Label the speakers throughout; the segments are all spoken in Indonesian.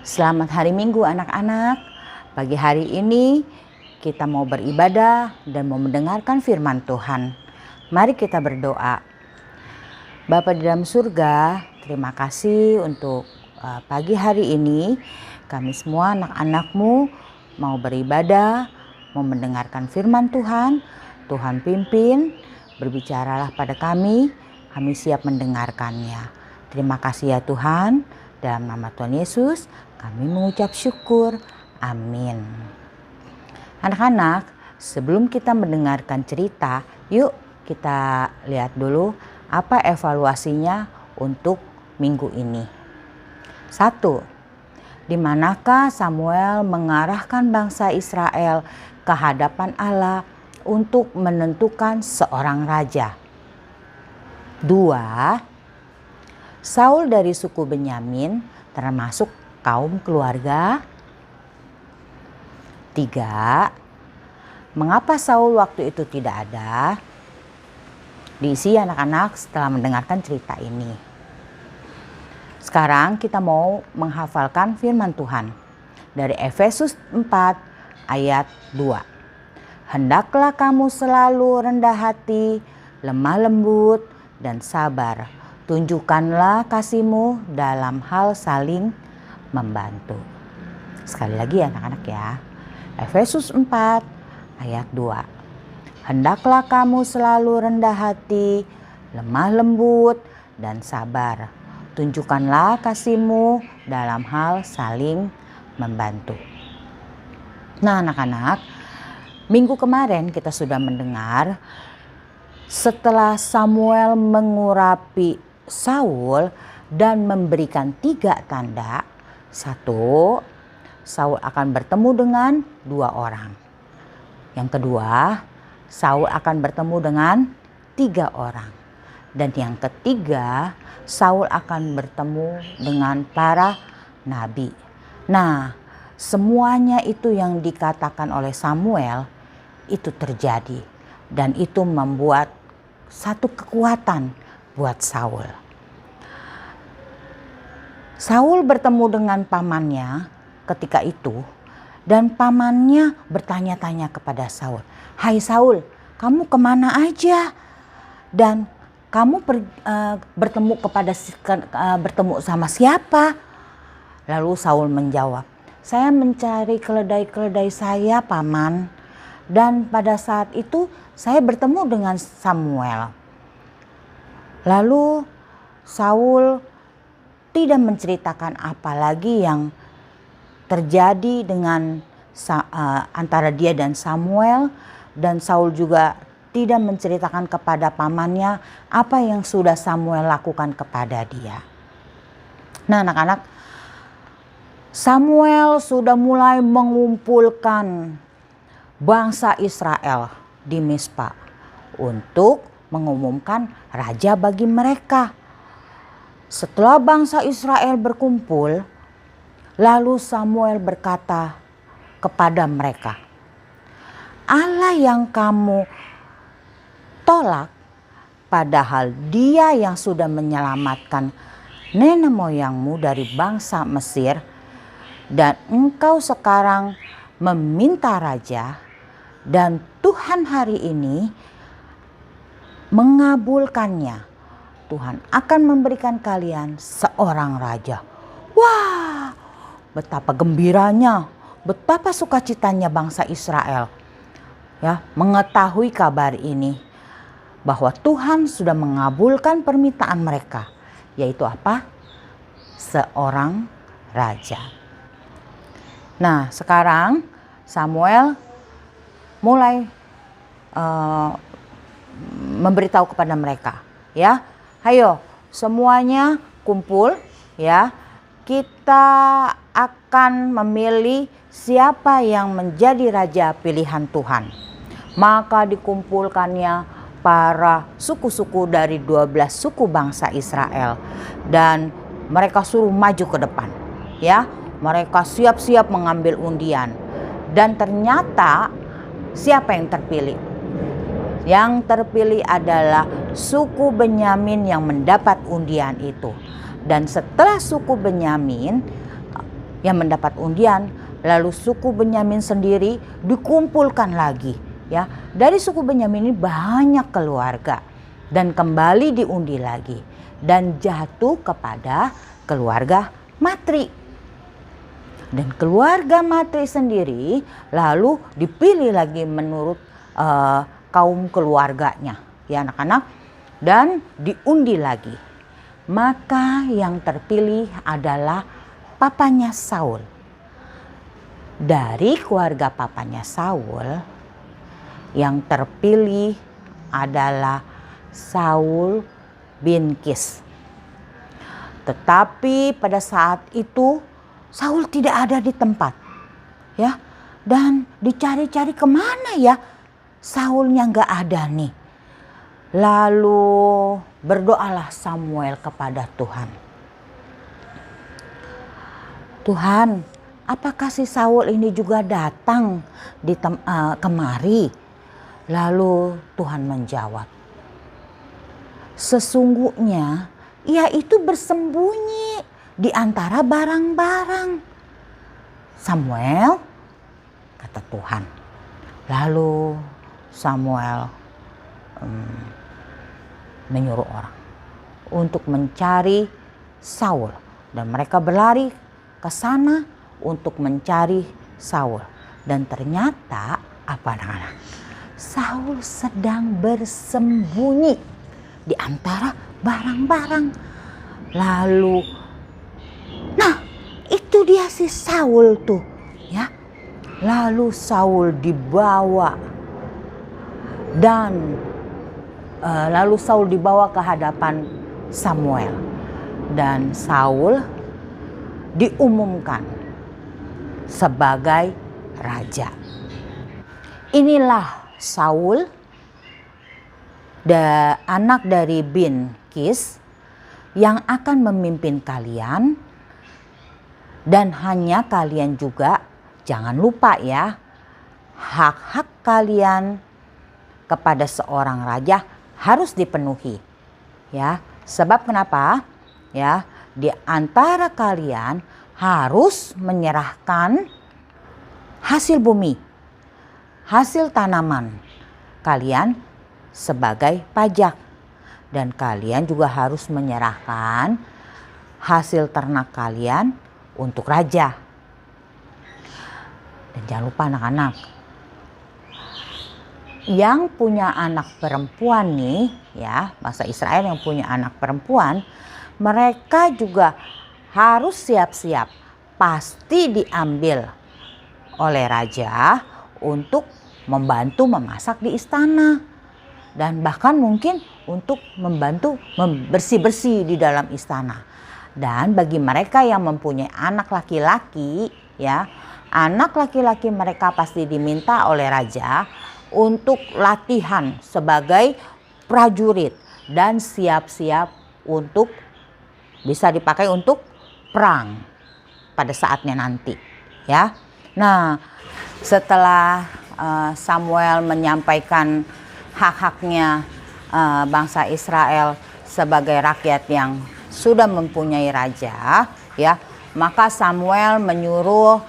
Speaker 1: Selamat hari Minggu anak-anak. Pagi hari ini kita mau beribadah dan mau mendengarkan firman Tuhan. Mari kita berdoa. Bapa di dalam surga, terima kasih untuk pagi hari ini. Kami semua anak-anak-Mu mau beribadah, mau mendengarkan firman Tuhan. Tuhan pimpin, berbicaralah pada kami siap mendengarkannya. Terima kasih ya Tuhan. Dalam nama Tuhan Yesus, kami mengucap syukur. Amin. Anak-anak, sebelum kita mendengarkan cerita, yuk kita lihat dulu apa evaluasinya untuk minggu ini. 1. Di manakah Samuel mengarahkan bangsa Israel ke hadapan Allah untuk menentukan seorang raja? 2. Saul dari suku Benyamin termasuk kaum keluarga. 3. Mengapa Saul waktu itu tidak ada? Diisi anak-anak setelah mendengarkan cerita ini. Sekarang kita mau menghafalkan firman Tuhan dari Efesus 4 ayat 2. Hendaklah kamu selalu rendah hati, lemah lembut, dan sabar. Tunjukkanlah kasih-Mu dalam hal saling membantu. Sekali lagi anak-anak ya. Efesus 4 ayat 2. Hendaklah kamu selalu rendah hati, lemah lembut, dan sabar. Tunjukkanlah kasih-Mu dalam hal saling membantu. Nah anak-anak, minggu kemarin kita sudah mendengar setelah Samuel mengurapi Saul dan memberikan 3 tanda. 1. Saul akan bertemu dengan 2 orang. Yang kedua, Saul akan bertemu dengan 3 orang. Dan yang ketiga, Saul akan bertemu dengan para nabi. Nah, semuanya itu yang dikatakan oleh Samuel itu terjadi. Dan itu membuat satu kekuatan buat Saul. Saul bertemu dengan pamannya ketika itu dan pamannya bertanya-tanya kepada Saul. Hai Saul, kamu kemana aja? Dan kamu bertemu sama siapa? Lalu Saul menjawab, saya mencari keledai-keledai saya paman. Dan pada saat itu saya bertemu dengan Samuel. Lalu Saul tidak menceritakan apa lagi yang terjadi dengan antara dia dan Samuel. Dan Saul juga tidak menceritakan kepada pamannya apa yang sudah Samuel lakukan kepada dia. Nah anak-anak, Samuel sudah mulai mengumpulkan bangsa Israel di Mispa untuk mengumumkan raja bagi mereka. Setelah bangsa Israel berkumpul, lalu Samuel berkata kepada mereka, Allah yang kamu tolak, padahal Dia yang sudah menyelamatkan nenek moyangmu dari bangsa Mesir, dan engkau sekarang meminta raja, dan Tuhan hari ini mengabulkannya. Tuhan akan memberikan kalian seorang raja. Wah, betapa gembiranya, betapa sukacitanya bangsa Israel ya mengetahui kabar ini, bahwa Tuhan sudah mengabulkan permintaan mereka, yaitu apa? Seorang raja. Nah, sekarang Samuel mulai memberitahu kepada mereka, ya, ayo semuanya kumpul, ya, kita akan memilih siapa yang menjadi raja pilihan Tuhan. Maka dikumpulkannya para suku-suku dari 12 suku bangsa Israel, dan mereka suruh maju ke depan, ya, mereka siap-siap mengambil undian. Dan ternyata siapa yang terpilih? Yang terpilih adalah suku Benyamin yang mendapat undian itu. Dan setelah suku Benyamin yang mendapat undian. Lalu suku Benyamin sendiri dikumpulkan lagi, ya. Dari suku Benyamin ini banyak keluarga dan kembali diundi lagi dan jatuh kepada keluarga Matri. Dan keluarga Matri sendiri lalu dipilih lagi menurut kaum keluarganya, ya anak-anak, dan diundi lagi. Maka yang terpilih adalah papanya Saul. Dari keluarga papanya Saul, yang terpilih adalah Saul bin Kis. Tetapi pada saat itu Saul tidak ada di tempat, ya, dan dicari-cari kemana ya Saulnya nggak ada nih. Lalu berdoalah Samuel kepada Tuhan. Tuhan, apakah si Saul ini juga datang kemari? Lalu Tuhan menjawab, sesungguhnya ia itu bersembunyi di antara barang-barang. Samuel, kata Tuhan. Lalu Samuel menyuruh orang untuk mencari Saul. Dan mereka berlari ke sana untuk mencari Saul. Dan ternyata apa anak-anak? Saul sedang bersembunyi di antara barang-barang. Lalu, nah itu dia si Saul tuh, ya. Lalu Saul dibawa dan ke hadapan Samuel. Dan Saul diumumkan sebagai raja. Inilah Saul, anak dari bin Kis, yang akan memimpin kalian. Dan hanya kalian juga jangan lupa ya, hak-hak kalian kepada seorang raja harus dipenuhi. Ya, sebab kenapa? Ya, di antara kalian harus menyerahkan hasil bumi, hasil tanaman kalian sebagai pajak. Dan kalian juga harus menyerahkan hasil ternak kalian untuk raja. Dan jangan lupa anak-anak, yang punya anak perempuan nih, ya, bangsa Israel yang punya anak perempuan, mereka juga harus siap-siap, pasti diambil oleh raja untuk membantu memasak di istana. Dan bahkan mungkin untuk membantu bersih-bersih di dalam istana. Dan bagi mereka yang mempunyai anak laki-laki, ya, anak laki-laki mereka pasti diminta oleh raja untuk latihan sebagai prajurit dan siap-siap untuk bisa dipakai untuk perang pada saatnya nanti, ya. Nah, setelah Samuel menyampaikan hak-haknya bangsa Israel sebagai rakyat yang sudah mempunyai raja, ya, maka Samuel menyuruh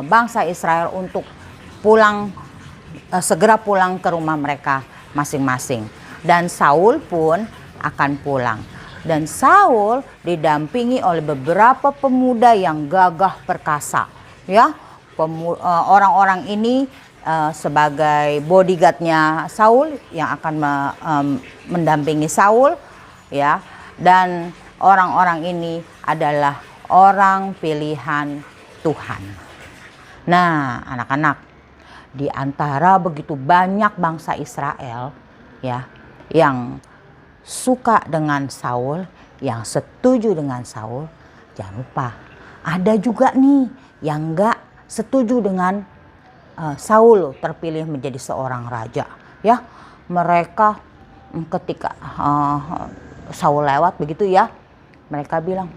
Speaker 1: bangsa Israel untuk segera pulang ke rumah mereka masing-masing. Dan Saul pun akan pulang. Dan Saul didampingi oleh beberapa pemuda yang gagah perkasa, ya. Orang-orang ini sebagai bodyguardnya Saul yang akan mendampingi Saul, ya. Dan orang-orang ini adalah orang pilihan Tuhan. Nah, anak-anak, di antara begitu banyak bangsa Israel, ya, yang suka dengan Saul, yang setuju dengan Saul, jangan lupa ada juga nih yang enggak setuju dengan Saul terpilih menjadi seorang raja, ya. Mereka ketika Saul lewat begitu, ya, mereka bilang,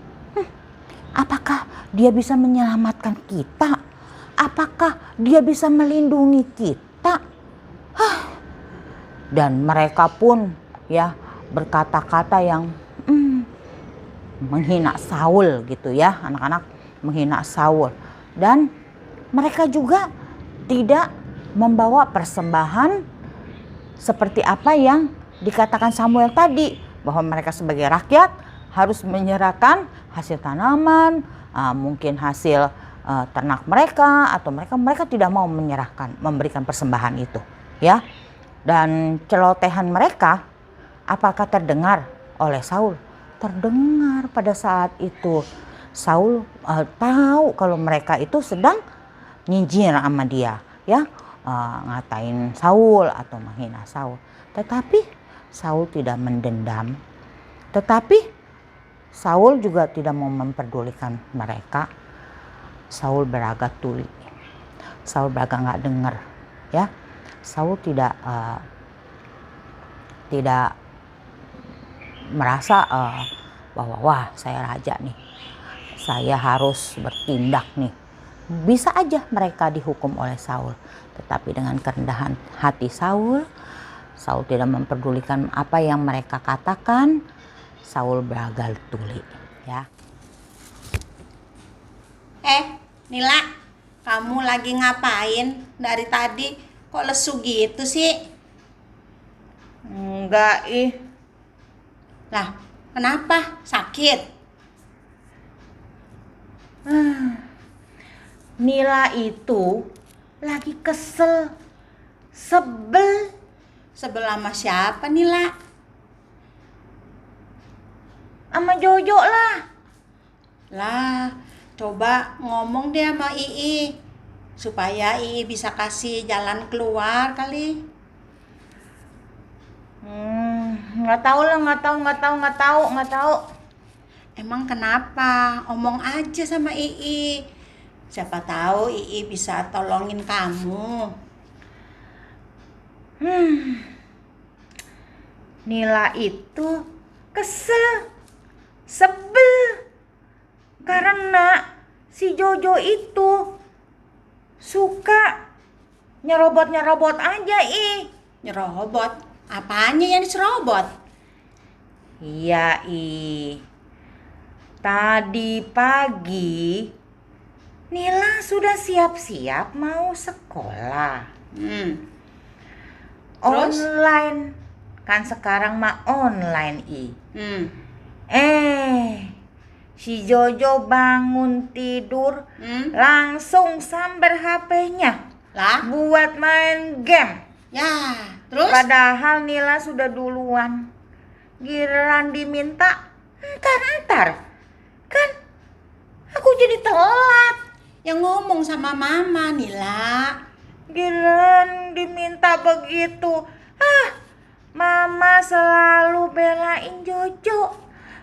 Speaker 1: apakah dia bisa menyelamatkan kita? Apakah dia bisa melindungi kita? Dan mereka pun, ya, berkata-kata yang menghina Saul gitu, ya, anak-anak. menghina Saul. Dan mereka juga tidak membawa persembahan seperti apa yang dikatakan Samuel tadi, bahwa mereka sebagai rakyat harus menyerahkan hasil tanaman, mungkin hasil ternak mereka, atau mereka tidak mau memberikan persembahan itu, ya. Dan celotehan mereka apakah terdengar oleh Saul? Terdengar pada saat itu. Saul tahu kalau mereka itu sedang nyinyir sama dia, ya, ngatain Saul atau menghina Saul. Tetapi Saul tidak mendendam. Tetapi Saul juga tidak mau memperdulikan mereka. Saul beragak tuli. Saul beragak nggak dengar, ya. Saul tidak merasa bahwa wah, saya raja nih, saya harus bertindak nih. Bisa aja mereka dihukum oleh Saul, tetapi dengan kerendahan hati Saul tidak memperdulikan apa yang mereka katakan. Saul beragak tuli, ya.
Speaker 2: Nila, kamu lagi ngapain dari tadi? Kok lesu gitu sih?
Speaker 1: Enggak,
Speaker 2: Lah, kenapa? Sakit?
Speaker 1: Nila itu lagi kesel, sebel.
Speaker 2: Sebel sama siapa, Nila?
Speaker 1: Sama Jojo lah.
Speaker 2: Lah, coba ngomong deh sama Ii, supaya Ii bisa kasih jalan keluar kali.
Speaker 1: Nggak tahu.
Speaker 2: Emang kenapa? Omong aja sama Ii. Siapa tahu Ii bisa tolongin kamu.
Speaker 1: Nila itu kesel, sebel, karena si Jojo itu suka nyerobot aja,
Speaker 2: Nyerobot? Apanya yang diserobot?
Speaker 1: Iya, tadi pagi Nila sudah siap-siap mau sekolah.
Speaker 2: Terus?
Speaker 1: Online. Kan sekarang mah online, si Jojo bangun tidur, langsung sambar HP-nya.
Speaker 2: Lah?
Speaker 1: Buat main game.
Speaker 2: Ya, terus?
Speaker 1: Padahal Nila sudah duluan. Giliran diminta, entar. Kan aku jadi telat.
Speaker 2: Yang ngomong sama mama, Nila.
Speaker 1: Giliran diminta begitu. Mama selalu belain Jojo.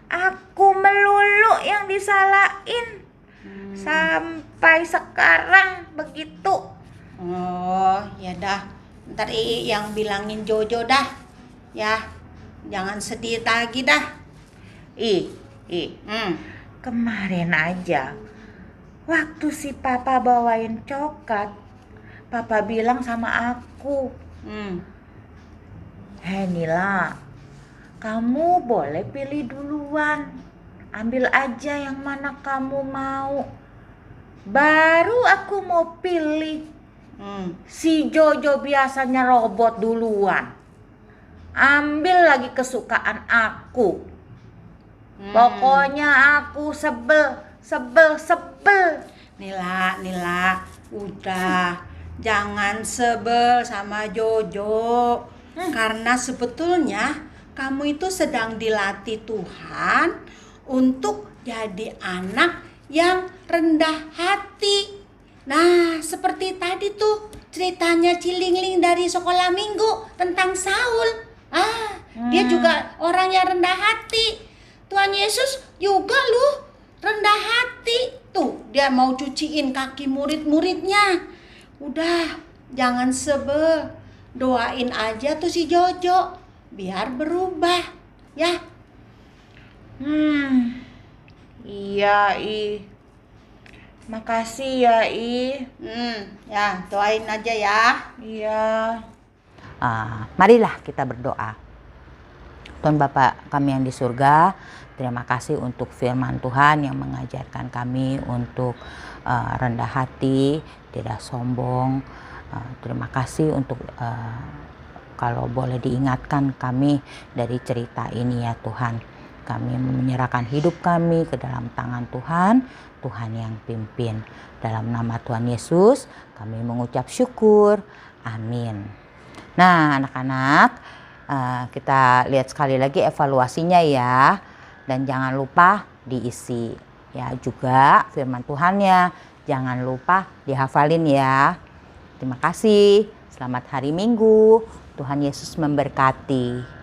Speaker 1: Aku melulu yang disalahin. Sampai sekarang begitu.
Speaker 2: Oh, ya dah. Ntar Ii yang bilangin Jojo dah. Ya, jangan sedih lagi dah.
Speaker 1: Kemarin aja waktu si Papa bawain coklat, Papa bilang sama aku, "Hei Nila, kamu boleh pilih duluan. Ambil aja yang mana kamu mau. Baru aku mau pilih." Si Jojo biasanya robot duluan. Ambil lagi kesukaan aku. Pokoknya aku sebel.
Speaker 2: Nila, udah. Jangan sebel sama Jojo. Karena sebetulnya kamu itu sedang dilatih Tuhan untuk jadi anak yang rendah hati. Nah, seperti tadi tuh ceritanya Cilingling dari sekolah minggu tentang Saul. Dia juga orang yang rendah hati. Tuhan Yesus juga loh rendah hati. Tuh, dia mau cuciin kaki murid-muridnya. Udah, jangan sebel. Doain aja tuh si Jojo biar berubah, ya.
Speaker 1: Iya, makasih ya,
Speaker 2: Ya, doain aja ya.
Speaker 1: Iya. Marilah kita berdoa. Tuhan Bapa kami yang di surga, Terima kasih untuk firman Tuhan yang mengajarkan kami untuk rendah hati, tidak sombong. Terima kasih untuk kalau boleh diingatkan kami dari cerita ini ya Tuhan. Kami menyerahkan hidup kami ke dalam tangan Tuhan, Tuhan yang pimpin. Dalam nama Tuhan Yesus kami mengucap syukur. Amin. Nah anak-anak, kita lihat sekali lagi evaluasinya ya. Dan jangan lupa diisi ya juga firman Tuhannya. Jangan lupa dihafalin ya. Terima kasih. Selamat hari Minggu. Tuhan Yesus memberkati.